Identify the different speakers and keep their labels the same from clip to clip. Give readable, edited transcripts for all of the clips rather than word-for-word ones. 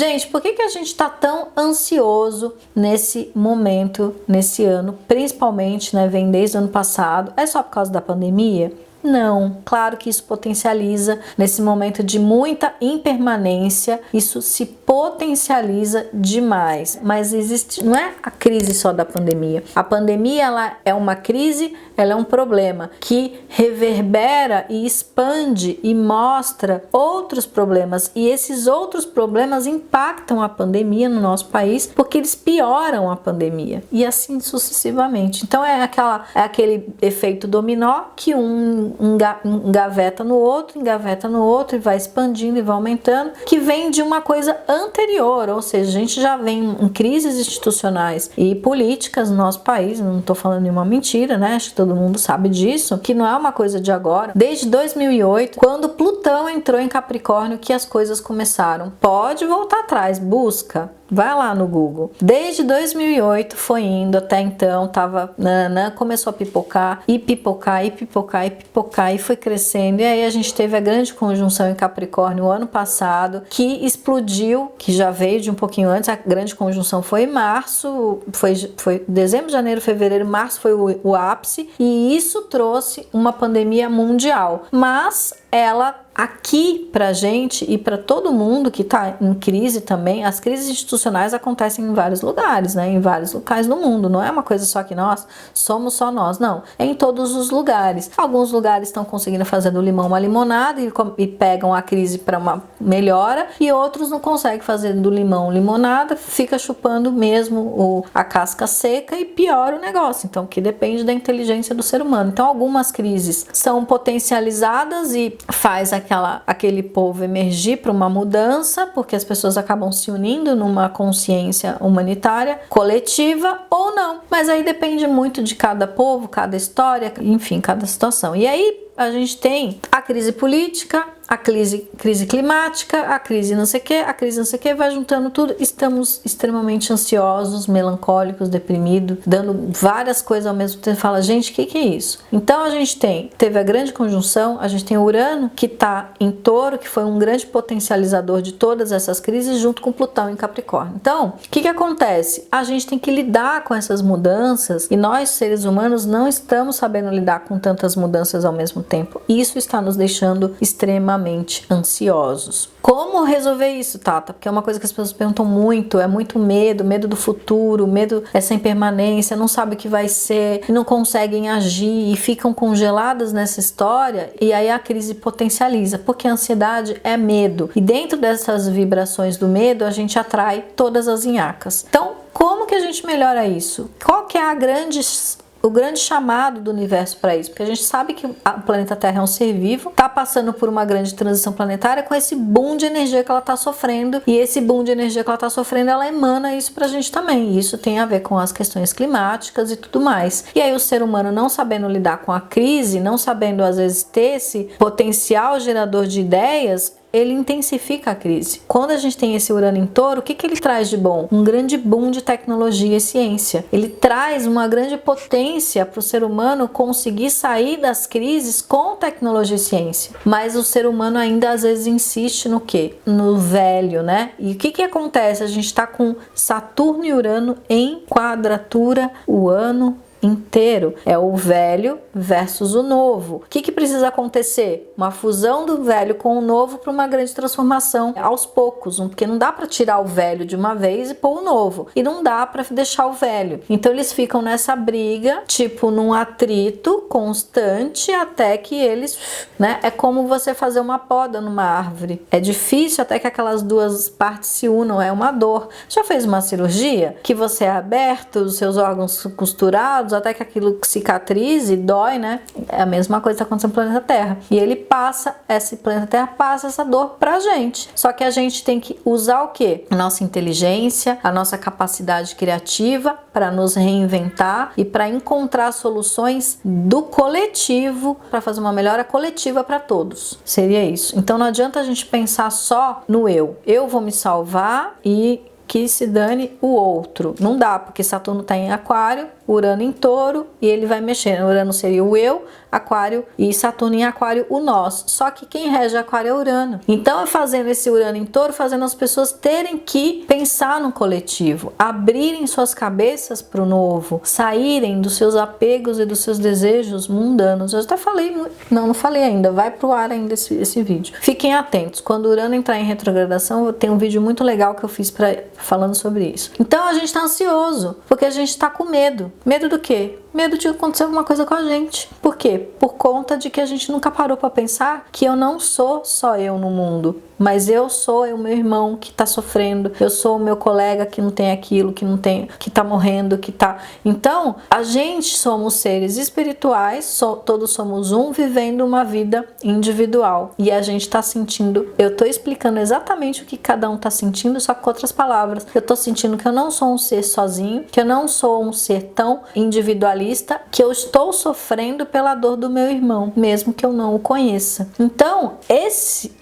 Speaker 1: Gente, por que a gente está tão ansioso nesse momento, nesse ano, principalmente, né, vem desde o ano passado? É só por causa da pandemia? Não, claro que isso potencializa nesse momento de muita impermanência, isso se potencializa demais, mas existe, não é a crise só da pandemia. A pandemia, ela é uma crise, ela é um problema que reverbera e expande e mostra outros problemas, e esses outros problemas impactam a pandemia no nosso país porque eles pioram a pandemia e assim sucessivamente. Então é aquele efeito dominó que engaveta no outro e vai expandindo e vai aumentando, que vem de uma coisa anterior, ou seja, a gente já vem em crises institucionais e políticas no nosso país, não estou falando nenhuma mentira, né? Acho que todo mundo sabe disso, que não é uma coisa de agora. Desde 2008, quando Plutão entrou em Capricórnio, que as coisas começaram. Pode voltar atrás, busca. Vai lá no Google. Desde 2008 foi indo, até então tava, começou a pipocar e foi crescendo. E aí a gente teve a grande conjunção em Capricórnio o ano passado, que explodiu, que já veio de um pouquinho antes. A grande conjunção foi em março, foi dezembro, janeiro, fevereiro, março foi o ápice, e isso trouxe uma pandemia mundial. Mas ela aqui pra gente e para todo mundo que tá em crise também, as crises institucionais acontecem em vários lugares, né? Em vários locais do mundo. Não é uma coisa só que nós somos só nós, não. É em todos os lugares. Alguns lugares estão conseguindo fazer do limão uma limonada e pegam a crise para uma melhora, e outros não conseguem fazer do limão limonada, fica chupando mesmo a casca seca e piora o negócio. Então, que depende da inteligência do ser humano. Então, algumas crises são potencializadas e faz aquele povo emergir para uma mudança, porque as pessoas acabam se unindo numa consciência humanitária coletiva ou não. Mas aí depende muito de cada povo, cada história, enfim, cada situação. E aí a gente tem a crise política, a crise climática, a crise não sei o que, vai juntando tudo. Estamos extremamente ansiosos, melancólicos, deprimidos, dando várias coisas ao mesmo tempo. Fala, gente, o que é isso? Então a gente teve a grande conjunção, a gente tem Urano, que está em Touro, que foi um grande potencializador de todas essas crises, junto com Plutão em Capricórnio. Então, o que acontece? A gente tem que lidar com essas mudanças, e nós, seres humanos, não estamos sabendo lidar com tantas mudanças ao mesmo tempo. Isso está nos deixando extremamente ansiosos. Como resolver isso, Tata? Porque é uma coisa que as pessoas perguntam muito, é muito medo do futuro, medo dessa impermanência, não sabe o que vai ser, não conseguem agir e ficam congeladas nessa história, e aí a crise potencializa, porque a ansiedade é medo, e dentro dessas vibrações do medo a gente atrai todas as nhacas. Então, como que a gente melhora isso? Qual que é o grande chamado do universo para isso? Porque a gente sabe que o planeta Terra é um ser vivo, está passando por uma grande transição planetária com esse boom de energia que ela está sofrendo, e esse boom de energia que ela está sofrendo, ela emana isso para a gente também. E isso tem a ver com as questões climáticas e tudo mais. E aí o ser humano, não sabendo lidar com a crise, não sabendo às vezes ter esse potencial gerador de ideias, ele intensifica a crise. Quando a gente tem esse Urano em Touro, o que ele traz de bom? Um grande boom de tecnologia e ciência. Ele traz uma grande potência para o ser humano conseguir sair das crises com tecnologia e ciência. Mas o ser humano ainda às vezes insiste no quê? No velho, né? E o que acontece? A gente está com Saturno e Urano em quadratura o ano inteiro. É o velho versus o novo. O que precisa acontecer? Uma fusão do velho com o novo para uma grande transformação aos poucos, porque não dá para tirar o velho de uma vez e pôr o novo, e não dá para deixar o velho. Então eles ficam nessa briga, tipo num atrito constante, até que eles, né? É como você fazer uma poda numa árvore. É difícil até que aquelas duas partes se unam, é uma dor. Já fez uma cirurgia que você é aberto, os seus órgãos costurados, até que aquilo cicatrize, dói, né? É a mesma coisa que acontece no planeta Terra. E esse planeta Terra passa essa dor pra gente. Só que a gente tem que usar o quê? A nossa inteligência, a nossa capacidade criativa para nos reinventar e para encontrar soluções do coletivo, para fazer uma melhora coletiva para todos. Seria isso. Então não adianta a gente pensar só no eu. Eu vou me salvar e que se dane o outro. Não dá, porque Saturno está em Aquário, Urano em Touro e ele vai mexendo. Urano seria o eu, Aquário, e Saturno em Aquário, o nós. Só que quem rege Aquário é Urano. Então, fazendo esse Urano em Touro, fazendo as pessoas terem que pensar no coletivo, abrirem suas cabeças para o novo, saírem dos seus apegos e dos seus desejos mundanos. Eu até falei, não falei ainda, vai pro ar ainda esse vídeo. Fiquem atentos, quando o Urano entrar em retrogradação, tem um vídeo muito legal que eu fiz falando sobre isso. Então, a gente está ansioso, porque a gente está com medo. Medo do quê? Medo de acontecer alguma coisa com a gente. Por quê? Por conta de que a gente nunca parou para pensar que eu não sou só eu no mundo, mas eu sou o meu irmão que tá sofrendo, eu sou o meu colega que não tem aquilo, que não tem, que tá morrendo, que tá... Então, a gente somos seres espirituais, todos somos um, vivendo uma vida individual. E a gente tá sentindo, eu tô explicando exatamente o que cada um tá sentindo, só com outras palavras. Eu tô sentindo que eu não sou um ser sozinho, que eu não sou um ser tão individualista, que eu estou sofrendo pela dor do meu irmão, mesmo que eu não o conheça. Então,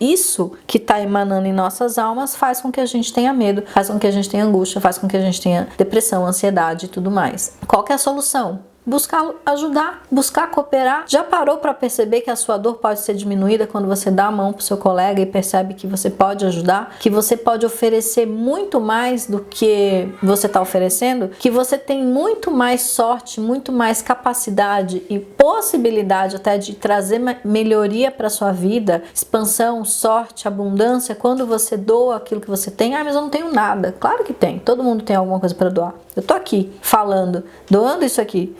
Speaker 1: isso que está emanando em nossas almas faz com que a gente tenha medo, faz com que a gente tenha angústia, faz com que a gente tenha depressão, ansiedade e tudo mais. Qual que é a solução? Buscar ajudar, buscar cooperar. Já parou para perceber que a sua dor pode ser diminuída quando você dá a mão pro seu colega e percebe que você pode ajudar, que você pode oferecer muito mais do que você está oferecendo, que você tem muito mais sorte, muito mais capacidade e possibilidade até de trazer melhoria para sua vida, expansão, sorte, abundância, quando você doa aquilo que você tem. Ah, mas eu não tenho nada. Claro que tem. Todo mundo tem alguma coisa para doar. Eu tô aqui falando, doando isso aqui.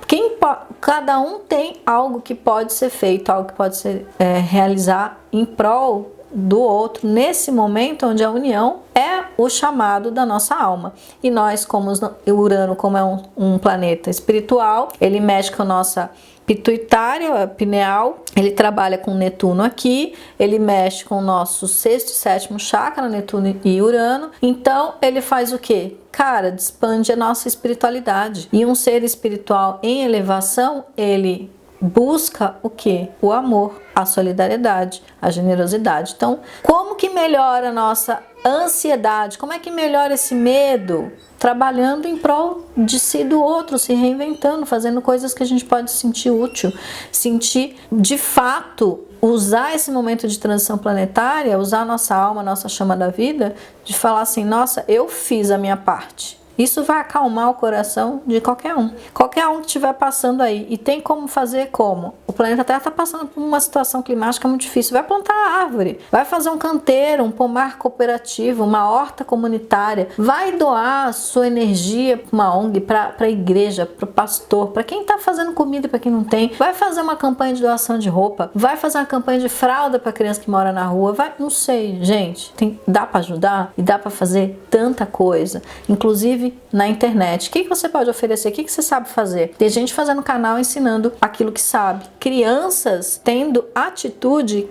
Speaker 1: Cada um tem algo que pode ser feito, algo que pode ser realizar em prol do outro, nesse momento onde a união é o chamado da nossa alma. E nós, como o Urano, como é um planeta espiritual, ele mexe com a nossa pituitária, pineal, ele trabalha com Netuno aqui, ele mexe com o nosso sexto e sétimo chakra, Netuno e Urano. Então, ele faz o quê? Cara, expande a nossa espiritualidade. E um ser espiritual em elevação, ele busca o quê? O amor, a solidariedade, a generosidade. Então, como que melhora a nossa ansiedade? Como é que melhora esse medo? Trabalhando em prol de si e do outro, se reinventando, fazendo coisas que a gente pode sentir útil, sentir de fato, usar esse momento de transição planetária, usar a nossa alma, a nossa chama da vida, de falar assim, nossa, eu fiz a minha parte. Isso vai acalmar o coração de qualquer um. Qualquer um que estiver passando aí. E tem como fazer como? O planeta Terra está passando por uma situação climática muito difícil. Vai plantar árvore. Vai fazer um canteiro, um pomar cooperativo, uma horta comunitária. Vai doar a sua energia para uma ONG, para a igreja, para o pastor, para quem está fazendo comida e para quem não tem. Vai fazer uma campanha de doação de roupa. Vai fazer uma campanha de fralda para criança que mora na rua. Não sei, gente. Dá para ajudar e dá para fazer tanta coisa. Inclusive na internet. O que você pode oferecer? O que você sabe fazer? Tem gente fazendo canal ensinando aquilo que sabe. Crianças tendo atitude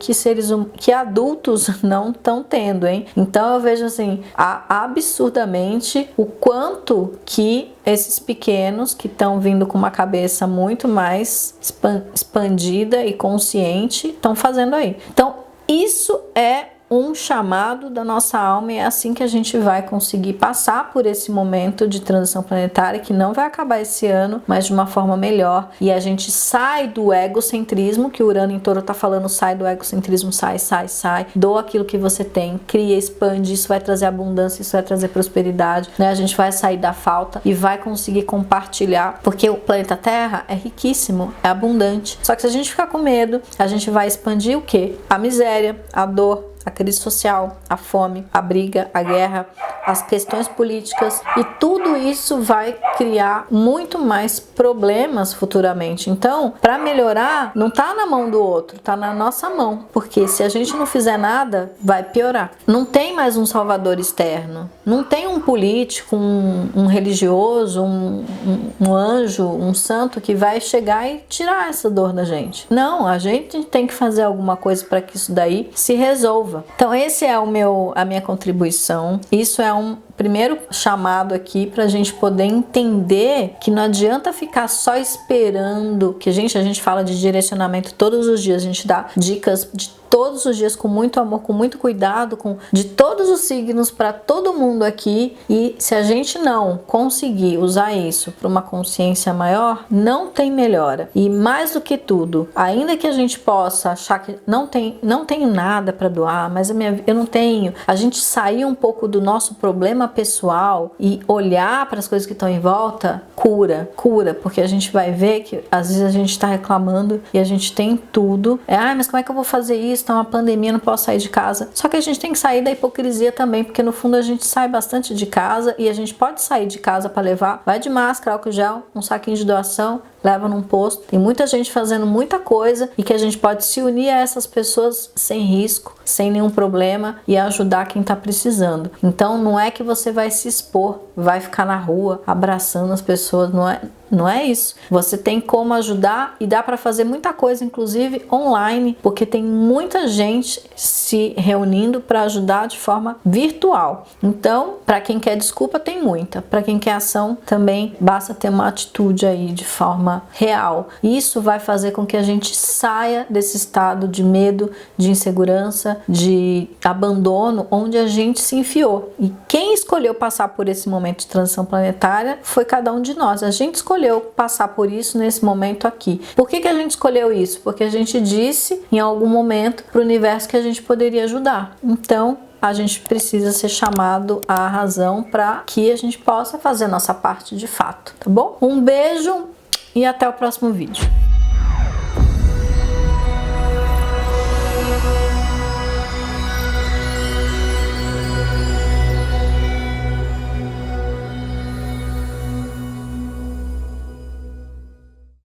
Speaker 1: que adultos não estão tendo, hein? Então eu vejo assim, absurdamente o quanto que esses pequenos que estão vindo com uma cabeça muito mais expandida e consciente estão fazendo aí. Então isso é um chamado da nossa alma e é assim que a gente vai conseguir passar por esse momento de transição planetária que não vai acabar esse ano, mas de uma forma melhor, e a gente sai do egocentrismo, que o Urano em Touro tá falando, sai do egocentrismo, sai, doa aquilo que você tem, cria, expande, isso vai trazer abundância, isso vai trazer prosperidade, né? A gente vai sair da falta e vai conseguir compartilhar, porque o planeta Terra é riquíssimo, é abundante, só que se a gente ficar com medo, a gente vai expandir o quê? A miséria, a dor, a crise social, a fome, a briga, a guerra, as questões políticas, e tudo isso vai criar muito mais problemas futuramente. Então, para melhorar, não tá na mão do outro, tá na nossa mão, porque se a gente não fizer nada, vai piorar. Não tem mais um salvador externo, não tem um político, um religioso, um anjo, um santo que vai chegar e tirar essa dor da gente. Não, a gente tem que fazer alguma coisa para que isso daí se resolva. Então esse é a minha contribuição. Isso é primeiro chamado aqui para a gente poder entender que não adianta ficar só esperando, que a gente fala de direcionamento todos os dias, a gente dá dicas de todos os dias com muito amor, com muito cuidado, de todos os signos para todo mundo aqui, e se a gente não conseguir usar isso para uma consciência maior, não tem melhora. E mais do que tudo, ainda que a gente possa achar que não tenho nada para doar, mas eu não tenho, a gente sair um pouco do nosso problema pessoal e olhar para as coisas que estão em volta, cura, porque a gente vai ver que às vezes a gente está reclamando e a gente tem tudo, mas como é que eu vou fazer isso? Tá uma pandemia, não posso sair de casa. Só que a gente tem que sair da hipocrisia também, porque no fundo a gente sai bastante de casa e a gente pode sair de casa para levar, vai de máscara, álcool gel, um saquinho de doação, leva num posto. Tem muita gente fazendo muita coisa e que a gente pode se unir a essas pessoas sem risco, sem nenhum problema, e ajudar quem tá precisando. Então não é que você vai se expor, vai ficar na rua abraçando as pessoas, não é isso. Você tem como ajudar e dá para fazer muita coisa, inclusive online, porque tem muita gente se reunindo para ajudar de forma virtual. Então, para quem quer desculpa, tem muita. Para quem quer ação, também basta ter uma atitude aí de forma real. Isso vai fazer com que a gente saia desse estado de medo, de insegurança, de abandono, onde a gente se enfiou. E quem escolheu passar por esse momento de transição planetária foi cada um de nós. A gente escolheu passar por isso nesse momento aqui. Por que a gente escolheu isso? Porque a gente disse em algum momento para o universo que a gente poderia ajudar. Então, a gente precisa ser chamado à razão para que a gente possa fazer a nossa parte de fato, tá bom? Um beijo e até o próximo vídeo.